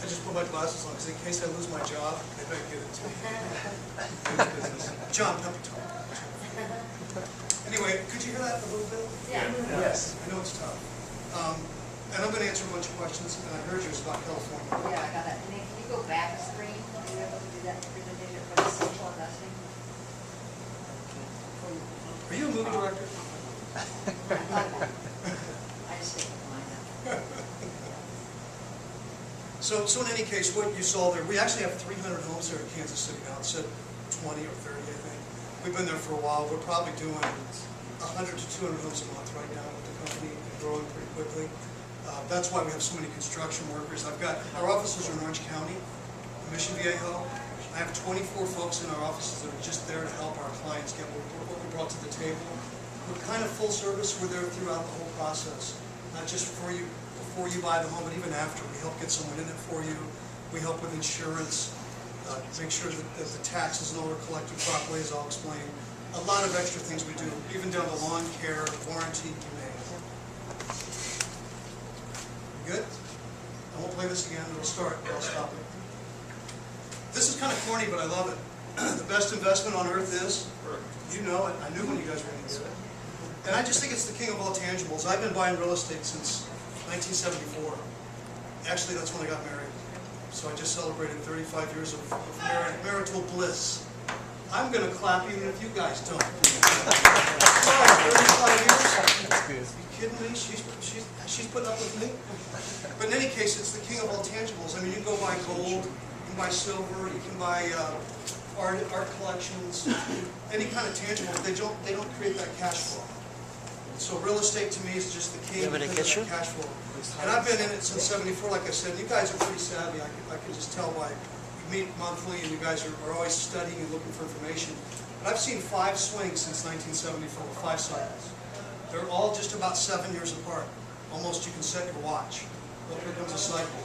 I just put my glasses on because in case I lose my job, maybe I can get it to John, help me talk. Anyway, could you hear that a little bit? Yeah. Yes. I know it's tough. And I'm going to answer a bunch of questions, and I heard yours about California. Yeah, I got that. And then can you go back a screen? Are you able to do that presentation for the social investing? Are you a movie director? I just didn't mind that. So in any case, what you saw there, we actually have 300 homes there in Kansas City now. It said 20 or 30, I think. We've been there for a while. We're probably doing 100 to 200 homes a month right now with the company and growing pretty quickly. That's why we have so many construction workers. Our offices are in Orange County, Mission Viejo. I have 24 folks in our offices that are just there to help our clients get what we brought to the table. We're kind of full service. We're there throughout the whole process, not just for you before you buy the home, but even after. We help get someone in it for you. We help with insurance, make sure that the taxes and all are collected properly, as I'll explain. A lot of extra things we do, even down to lawn care, warranty, you name it. Good? I won't play this again. It'll start, but I'll stop it. This is kind of corny, but I love it. The best investment on earth is, you know it. I knew when you guys were going to get it. And I just think it's the king of all tangibles. I've been buying real estate since 1974. Actually, that's when I got married. So I just celebrated 35 years of marital bliss. I'm going to clap even if you guys don't. 35 years? Are you kidding me? She's putting up with me? But in any case, it's the king of all tangibles. I mean, you can go buy gold, you can buy silver, you can buy art collections, any kind of tangible. They don't create that cash flow. So real estate to me is just the king of that cash flow. And I've been in it since '74, like I said. You guys are pretty savvy. I can just tell by we meet monthly, and you guys are always studying and looking for information. But I've seen 5 swings since 1974, 5 cycles. They're all just about 7 years apart. Almost you can set your watch. Look, here comes a cycle.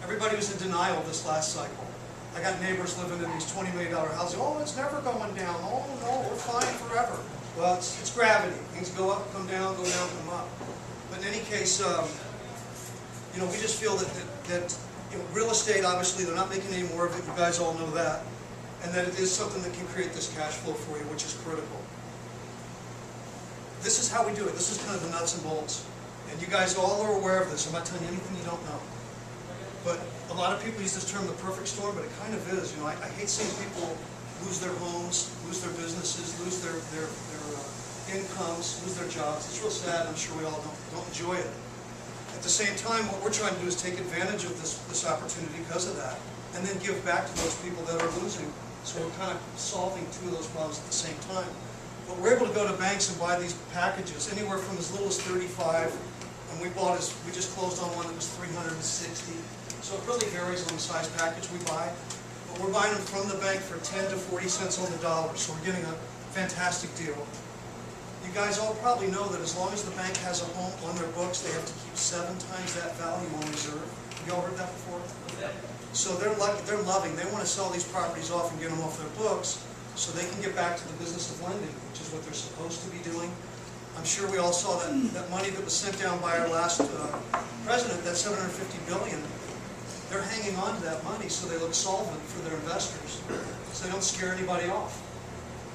Everybody was in denial this last cycle. I got neighbors living in these $20 million houses. Oh, it's never going down. Oh, no, we're fine forever. Well, it's gravity. Things go up, come down, come up. But in any case, you know, we just feel that you know, real estate, obviously, they're not making any more of it. You guys all know that. And that it is something that can create this cash flow for you, which is critical. This is how we do it. This is kind of the nuts and bolts. And you guys all are aware of this. I'm not telling you anything you don't know. But a lot of people use this term, the perfect storm, but it kind of is. You know, I hate seeing people lose their homes, lose their businesses, lose their incomes, lose their jobs. It's real sad. I'm sure we all don't enjoy it. At the same time, what we're trying to do is take advantage of this opportunity because of that, and then give back to those people that are losing. So we're kind of solving 2 of those problems at the same time. But we're able to go to banks and buy these packages anywhere from as little as 35, and we just closed on one that was 360. So it really varies on the size package we buy. But we're buying them from the bank for 10 to 40 cents on the dollar, so we're getting a fantastic deal. You guys all probably know that as long as the bank has a home on their books, they have to keep 7 times that value on reserve. Have you all heard that before? So they're loving. They want to sell these properties off and get them off their books so they can get back to the business of lending, which is what they're supposed to be doing. I'm sure we all saw that money that was sent down by our last president, that $750 billion. They're hanging on to that money so they look solvent for their investors, so they don't scare anybody off.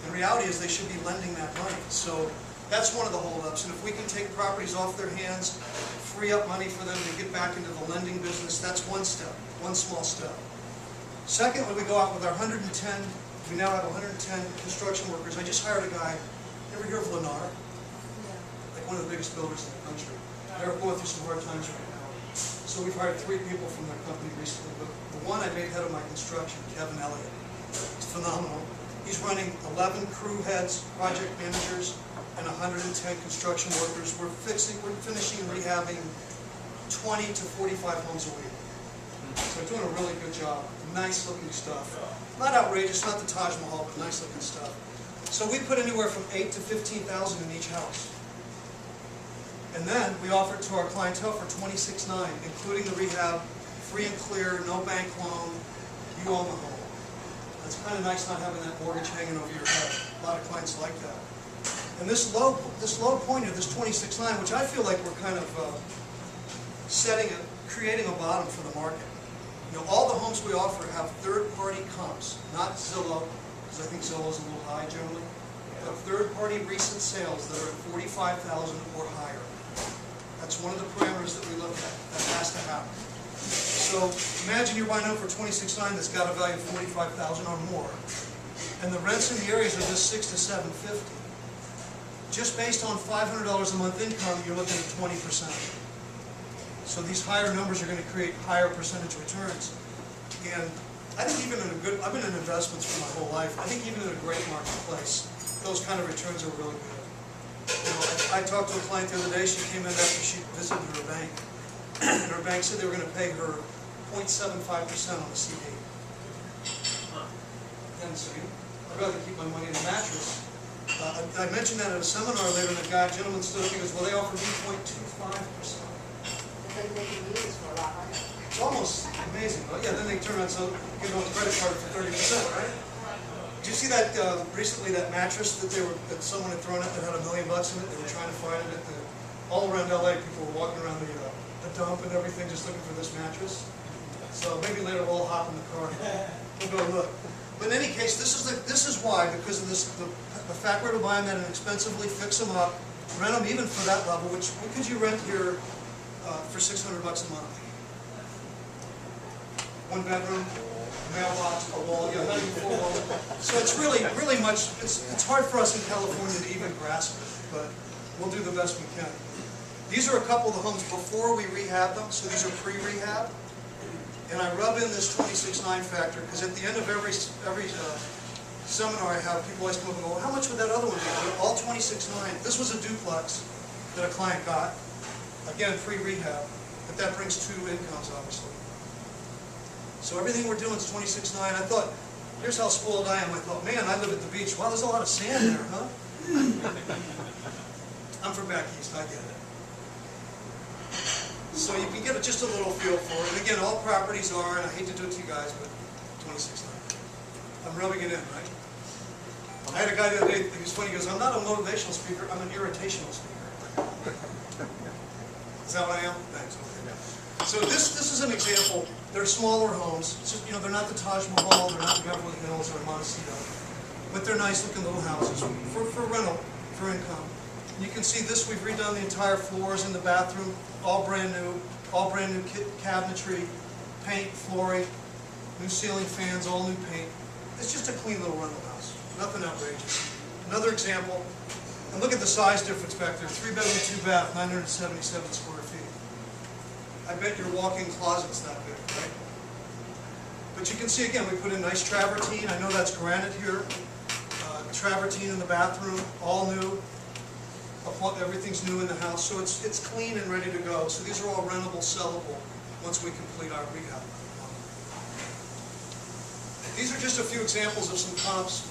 The reality is they should be lending that money. So that's one of the holdups. And if we can take properties off their hands, free up money for them to get back into the lending business, that's one step, one small step. Secondly, we go out with our 110, we now have 110 construction workers. I just hired a guy, you ever hear of Lennar? Like one of the biggest builders in the country. They're going through some hard times right now. So we've hired 3 people from their company recently. But the one I made head of my construction, Kevin Elliott, he's phenomenal. He's running 11 crew heads, project managers, and 110 construction workers. We're finishing and rehabbing 20 to 45 homes a week. So we're doing a really good job. Nice looking stuff. Not outrageous, not the Taj Mahal, but nice looking stuff. So we put anywhere from 8 to 15,000 in each house. And then we offer it to our clientele for $26,900, including the rehab, free and clear, no bank loan, you own the home. It's kind of nice not having that mortgage hanging over your head. A lot of clients like that. And this low point of this $26,900, which I feel like we're kind of creating a bottom for the market. You know, all the homes we offer have third-party comps, not Zillow, because I think Zillow is a little high generally, but third-party recent sales that are at 45,000 or higher. That's one of the parameters that we look at. That has to happen. So imagine you're buying a home for $26,900 that's got a value of $45,000 or more, and the rents in the areas are just $600 to $750. Just based on $500 a month income, you're looking at 20%. So these higher numbers are going to create higher percentage returns. And I think even in a good, I've been in investments for my whole life. I think even in a great marketplace, those kind of returns are really good. You know, I talked to a client the other day. She came in after she visited her bank, and her bank said they were going to pay her 0.75% on the CD. And so I'd rather keep my money in a mattress. I mentioned that at a seminar later, and a gentleman stood up and goes, well, they offer me 0.25%. But they can use this for a lot harder. It's almost amazing. Well, yeah, then they turn around and give them a credit card for 30%, right? Did you see that recently, that mattress that that someone had thrown out that had $1 million in it? They were trying to find it all around LA. People were walking around the dump and everything just looking for this mattress. So maybe later we'll all hop in the car and we'll go look. But in any case, this is why, because of the fact we're to buy them at inexpensively, fix them up, rent them even for that level. What could you rent here for $600 a month? One bedroom, a mailbox, a wall, yeah, not even 4 walls. So it's really much. It's hard for us in California to even grasp it, but we'll do the best we can. These are a couple of the homes before we rehab them, so these are pre-rehab. And I rub in this 26.9 factor because at the end of every seminar I have, people always come up and go, well, how much would that other one be? All 26.9. This was a duplex that a client got, again, pre-rehab, but that brings 2 incomes, obviously. So everything we're doing is 26.9. I thought, here's how spoiled I am. I thought, man, I live at the beach. Wow, there's a lot of sand there, huh? I'm from back east, I get it. So you can get just a little feel for it. And again, all properties are, and I hate to do it to you guys, but 26.9. I'm rubbing it in, right? I had a guy the other day, he was funny, he goes, I'm not a motivational speaker, I'm an irritational speaker. Is that what I am? Thanks. Okay. So this is an example. They're smaller homes. So, you know, they're not the Taj Mahal, they're not Beverly Hills or Montecito, but they're nice looking little houses for rental, for income. And you can see this, we've redone the entire floors in the bathroom, all brand new cabinetry, paint, flooring, new ceiling fans, all new paint. It's just a clean little rental house, nothing outrageous. Another example, and look at the size difference back there, 3-bedroom, 2-bath, 977 square feet. I bet your walk-in closet's that big, right? But you can see again, we put in nice travertine. I know that's granite here. Travertine in the bathroom, all new. Everything's new in the house, so it's clean and ready to go. So these are all rentable, sellable once we complete our rehab. These are just a few examples of some comps.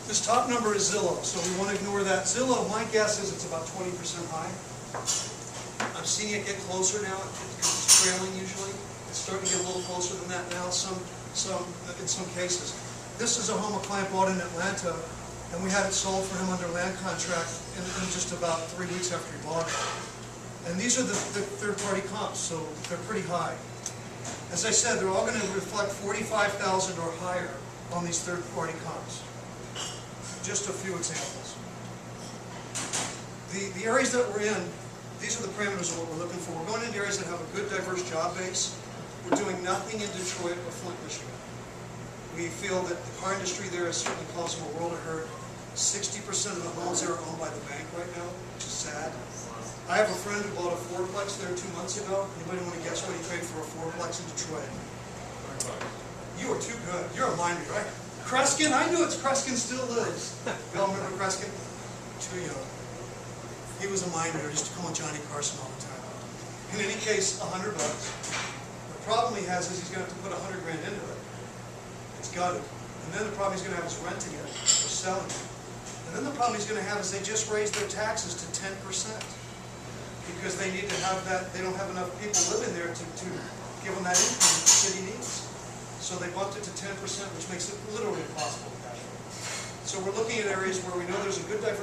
This top number is Zillow, so we want to ignore that. Zillow, my guess is it's about 20% high. I'm seeing it get closer now. It's trailing usually. It's starting to get a little closer than that now. In some cases. This is a home a client bought in Atlanta, and we had it sold for him under land contract in just about 3 weeks after he bought it. And these are the third-party comps, so they're pretty high. As I said, they're all going to reflect 45,000 or higher on these third-party comps. Just a few examples. The areas that we're in, these are the parameters of what we're looking for. We're going into areas that have a good, diverse job base. We're doing nothing in Detroit or Flint, Michigan. We feel that the car industry there is certainly causing a world of hurt. 60% of the homes there are owned by the bank right now, which is sad. I have a friend who bought a fourplex there 2 months ago. Anybody want to guess what he paid for a fourplex in Detroit? You are too good. You're a mind reader, right? Kreskin? I knew it's Kreskin still lives. Y'all remember Kreskin? Too young. He was a mind reader. He used to call him Johnny Carson all the time. In any case, $100. The problem he has is he's going to have to put $100 grand into it. It's gutted. And then the problem he's going to have is renting it or selling it. And then the problem he's going to have is they just raised their taxes to 10% because they need to have that. They don't have enough people living there to give them that income that the city needs. So they bumped it to 10%, which makes it literally impossible to cash flow. So we're looking at areas where we know there's a good diversity.